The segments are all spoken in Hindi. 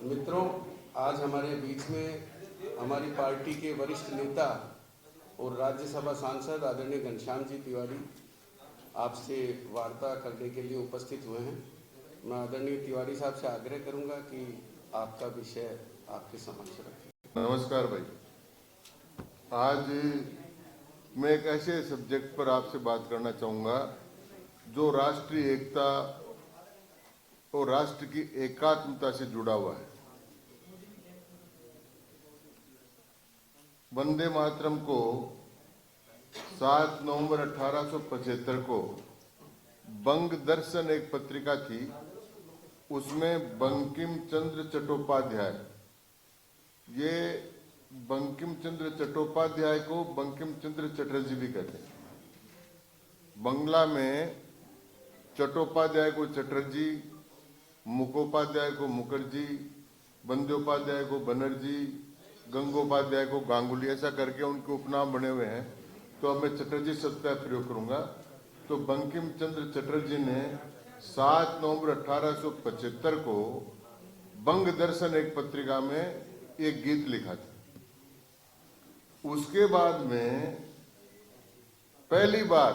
मित्रों, आज हमारे बीच में हमारी पार्टी के वरिष्ठ नेता और राज्यसभा सांसद आदरणीय घनश्याम जी तिवारी आपसे वार्ता करने के लिए उपस्थित हुए हैं। मैं आदरणीय तिवारी साहब से आग्रह करूंगा कि आपका विषय आपके समक्ष रखें। नमस्कार भाई। आज मैं एक ऐसे सब्जेक्ट पर आपसे बात करना चाहूँगा जो राष्ट्रीय एकता और राष्ट्र की एकात्मता से जुड़ा हुआ है। वंदे मातरम को 7 नवंबर 1875 को बंग दर्शन एक पत्रिका थी, उसमें बंकिम चंद्र चट्टोपाध्याय, ये बंकिम चंद्र चट्टोपाध्याय को बंकिम चंद्र चटर्जी भी कहते हैं। बंगला में चट्टोपाध्याय को चटर्जी, मुखोपाध्याय को मुखर्जी, बंदोपाध्याय को बनर्जी, गंगोपाध्याय को गांगुली, ऐसा करके उनके उपनाम बने हुए हैं। तो अब मैं चटर्जी शब्द का प्रयोग करूंगा। तो बंकिम चंद्र चटर्जी ने 7 नवंबर 1875 को बंग दर्शन एक पत्रिका में एक गीत लिखा था। उसके बाद में पहली बार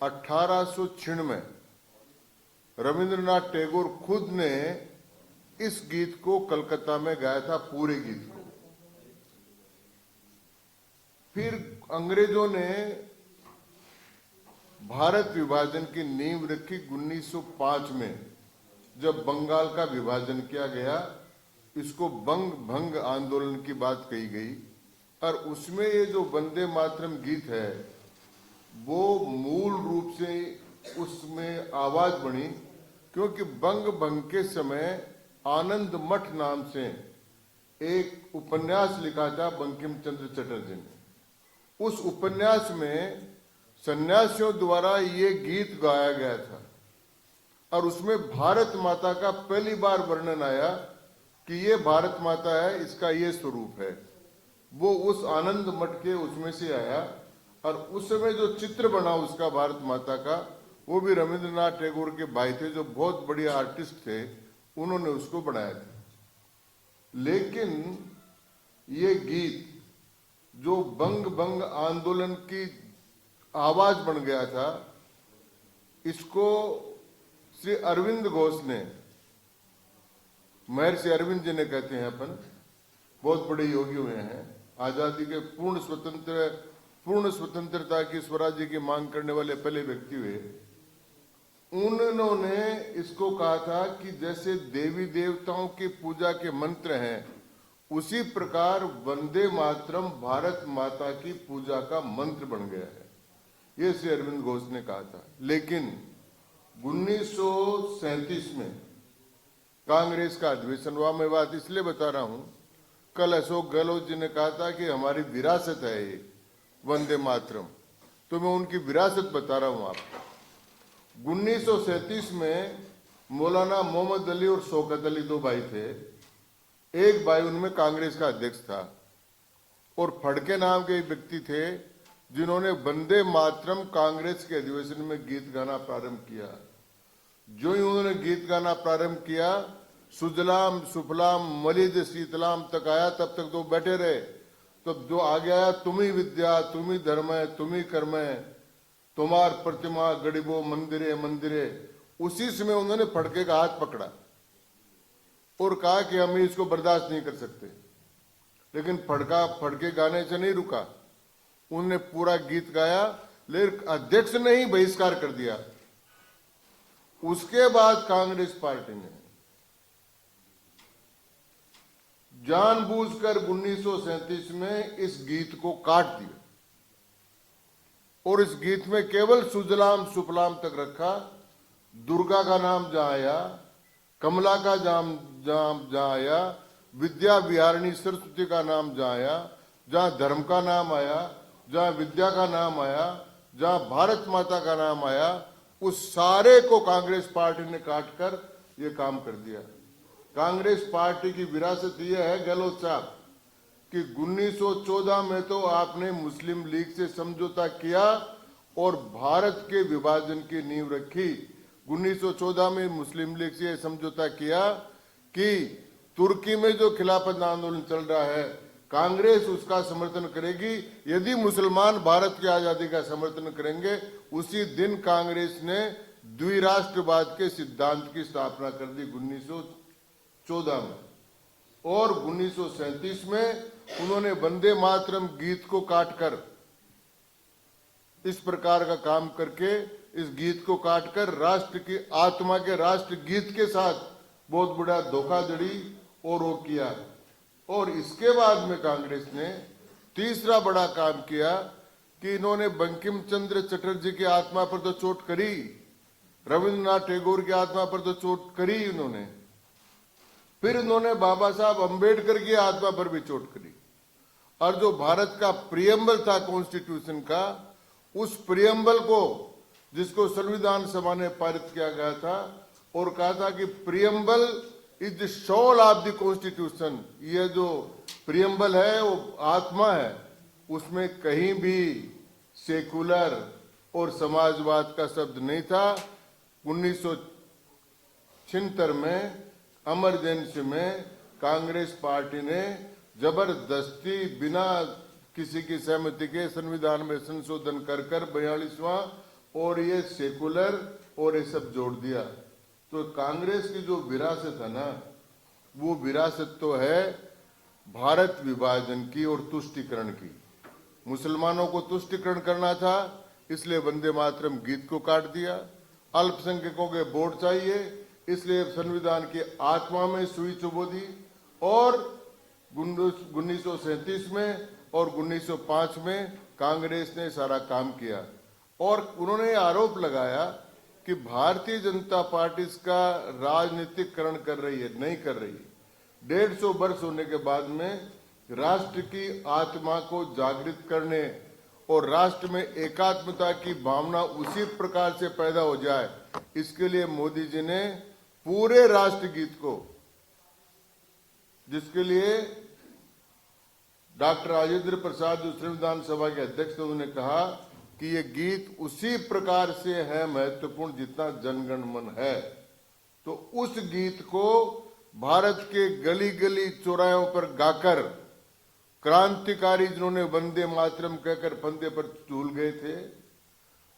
1896 में रविंद्रनाथ टैगोर खुद ने इस गीत को कलकत्ता में गाया था, पूरे गीत को। फिर अंग्रेजों ने भारत विभाजन की नींव रखी 1905 में, जब बंगाल का विभाजन किया गया। इसको बंग भंग आंदोलन की बात कही गई और उसमें ये जो वंदे मातरम गीत है वो मूल रूप से उसमें आवाज बनी, क्योंकि बंग भंग के समय आनंद मठ नाम से एक उपन्यास लिखा था बंकिम चंद्र चटर्जी ने। उस उपन्यास में सन्यासियों द्वारा ये गीत गाया गया था और उसमें भारत माता का पहली बार वर्णन आया कि ये भारत माता है, इसका ये स्वरूप है। वो उस आनंद मठ के उसमें से आया और उस समय जो चित्र बना उसका भारत माता का, वो भी रविंद्रनाथ टैगोर के भाई थे, जो बहुत बढ़िया आर्टिस्ट थे, उन्होंने उसको बनाया था। लेकिन ये गीत जो बंग भंग आंदोलन की आवाज बन गया था, इसको श्री अरविंद घोष ने, महर्षि अरविंद जी ने कहते हैं, अपन बहुत बड़े योगी हुए हैं, आजादी के पूर्ण स्वतंत्रता की, स्वराज्य की मांग करने वाले पहले व्यक्ति हुए। उन्होंने इसको कहा था कि जैसे देवी देवताओं की पूजा के मंत्र हैं, उसी प्रकार वंदे मातरम भारत माता की पूजा का मंत्र बन गया है। ये श्री अरविंद घोष ने कहा था। लेकिन 1937 में कांग्रेस का अधिवेशन हुआ। मैं बात इसलिए बता रहा हूं, कल अशोक गहलोत जी ने कहा था कि हमारी विरासत है ये वंदे मातरम, तो मैं उनकी विरासत बता रहा हूं आपको। 1937 में मौलाना मोहम्मद अली और शौकत अली दो भाई थे। एक भाई उनमें कांग्रेस का अध्यक्ष था और फड़के नाम के एक व्यक्ति थे जिन्होंने वंदे मातरम कांग्रेस के अधिवेशन में गीत गाना प्रारंभ किया। जो ही उन्होंने गीत गाना प्रारंभ किया, सुजलाम सुफलाम मलिद शीतलाम तक आया, तब तक तो बैठे रहे। तब जो आगे आया, तुम्ही विद्या तुम्ही धर्म है तुम्ही कर्म है, तुम्हार प्रतिमा गरीबो मंदिरे मंदिरे, उसी समय उन्होंने फड़के का हाथ पकड़ा और कहा कि हम इसको बर्दाश्त नहीं कर सकते। लेकिन फड़के गाने से नहीं रुका, उन्होंने पूरा गीत गाया, लेकिन अध्यक्ष ने ही बहिष्कार कर दिया। उसके बाद कांग्रेस पार्टी ने जानबूझकर 1937 में इस गीत को काट दिया और इस गीत में केवल सुजलाम सुफलाम तक रखा। दुर्गा का नाम जहां आया, कमला का नाम जहां आया, विद्या विहारिणी सरस्वती का नाम जहां आया, जहां धर्म का नाम आया, जहां विद्या का नाम आया, जहां भारत माता का नाम आया, उस सारे को कांग्रेस पार्टी ने काटकर ये काम कर दिया। कांग्रेस पार्टी की विरासत यह है गहलोत साहब कि 1914 में तो आपने मुस्लिम लीग से समझौता किया और भारत के विभाजन की नींव रखी। 1914 में मुस्लिम लीग से समझौता किया कि तुर्की में जो खिलाफत आंदोलन चल रहा है, कांग्रेस उसका समर्थन करेगी। यदि मुसलमान भारत की आजादी का समर्थन करेंगे, उसी दिन कांग्रेस ने द्विराष्ट्रवाद के सिद्धांत की स्थापना कर दी 1914 में। और 1937 में उन्होंने वंदे मातरम गीत को काटकर, इस प्रकार का काम करके, इस गीत को काटकर राष्ट्र की आत्मा के राष्ट्र गीत के साथ बहुत बड़ा धोखाधड़ी और वो किया। और इसके बाद में कांग्रेस ने तीसरा बड़ा काम किया कि इन्होंने बंकिम चंद्र चटर्जी की आत्मा पर तो चोट करी, रविंद्रनाथ टैगोर की आत्मा पर तो चोट करी इन्होंने, फिर इन्होंने बाबा साहब अंबेडकर की आत्मा पर भी चोट करी। और जो भारत का प्रियम्बल था कॉन्स्टिट्यूशन का, उस प्रियम्बल को, जिसको संविधान सभा ने पारित किया गया था और कहा था कि preamble is the soul of the constitution, ये जो प्रियम्बल है वो आत्मा है, उसमें कहीं भी सेकुलर और समाजवाद का शब्द नहीं था। 1976 में इमरजेंसी में कांग्रेस पार्टी ने जबरदस्ती बिना किसी की सहमति के संविधान में संशोधन कर 42वां और ये सेकुलर और ये सब जोड़ दिया। तो कांग्रेस की जो विरासत है ना, वो विरासत तो है भारत विभाजन की और तुष्टीकरण की। मुसलमानों को तुष्टीकरण करना था, इसलिए वंदे मातरम गीत को काट दिया। अल्पसंख्यकों के वोट चाहिए, इसलिए संविधान की आत्मा में सुई चुभो दी। और 1937 में और 1905 में कांग्रेस ने सारा काम किया। और उन्होंने आरोप लगाया कि भारतीय जनता पार्टी इसका राजनीतिकरण कर रही है, नहीं कर रही है। 150 वर्ष होने के बाद में राष्ट्र की आत्मा को जागृत करने और राष्ट्र में एकात्मता की भावना उसी प्रकार से पैदा हो जाए, इसके लिए मोदी जी ने पूरे राष्ट्रगीत को, जिसके लिए डॉक्टर राजेंद्र प्रसाद जो संविधान सभा के अध्यक्ष थे, उन्होंने कहा कि ये गीत उसी प्रकार से है महत्वपूर्ण जितना जनगण मन है। तो उस गीत को भारत के गली गली चौराहों पर गाकर क्रांतिकारी जिन्होंने वंदे मातरम कहकर फंदे पर झूल गए थे,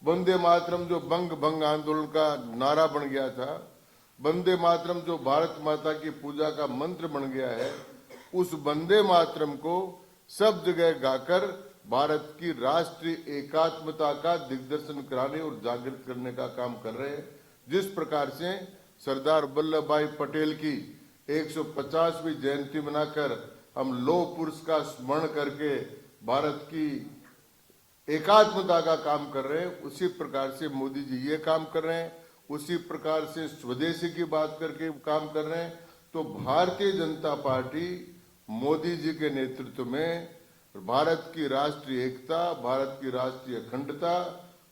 वंदे मातरम जो बंग भंग आंदोलन का नारा बन गया था, वंदे मातरम जो भारत माता की पूजा का मंत्र बन गया है, उस वंदे मातरम को सब जगह गाकर भारत की राष्ट्रीय एकात्मता का दिग्दर्शन कराने और जागृत करने का काम कर रहे हैं। जिस प्रकार से सरदार वल्लभ भाई पटेल की 150वीं जयंती मनाकर हम लौह पुरुष का स्मरण करके भारत की एकात्मता का काम कर रहे हैं, उसी प्रकार से मोदी जी ये काम कर रहे हैं, उसी प्रकार से स्वदेशी की बात करके काम कर रहे हैं। तो भारतीय जनता पार्टी मोदी जी के नेतृत्व में भारत की राष्ट्रीय एकता, भारत की राष्ट्रीय अखंडता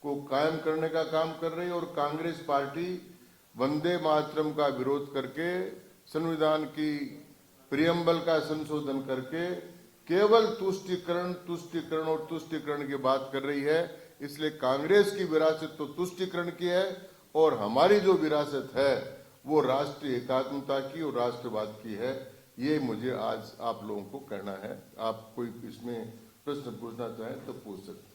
को कायम करने का काम कर रही है। और कांग्रेस पार्टी वंदे मातरम का विरोध करके, संविधान की प्रियम्बल का संशोधन करके केवल तुष्टीकरण और तुष्टीकरण की बात कर रही है। इसलिए कांग्रेस की विरासत तो तुष्टीकरण की है और हमारी जो विरासत है वो राष्ट्रीय एकात्मता की और राष्ट्रवाद की है। ये मुझे आज आप लोगों को कहना है। आप कोई इसमें प्रश्न पूछना चाहें तो पूछ सकते हैं।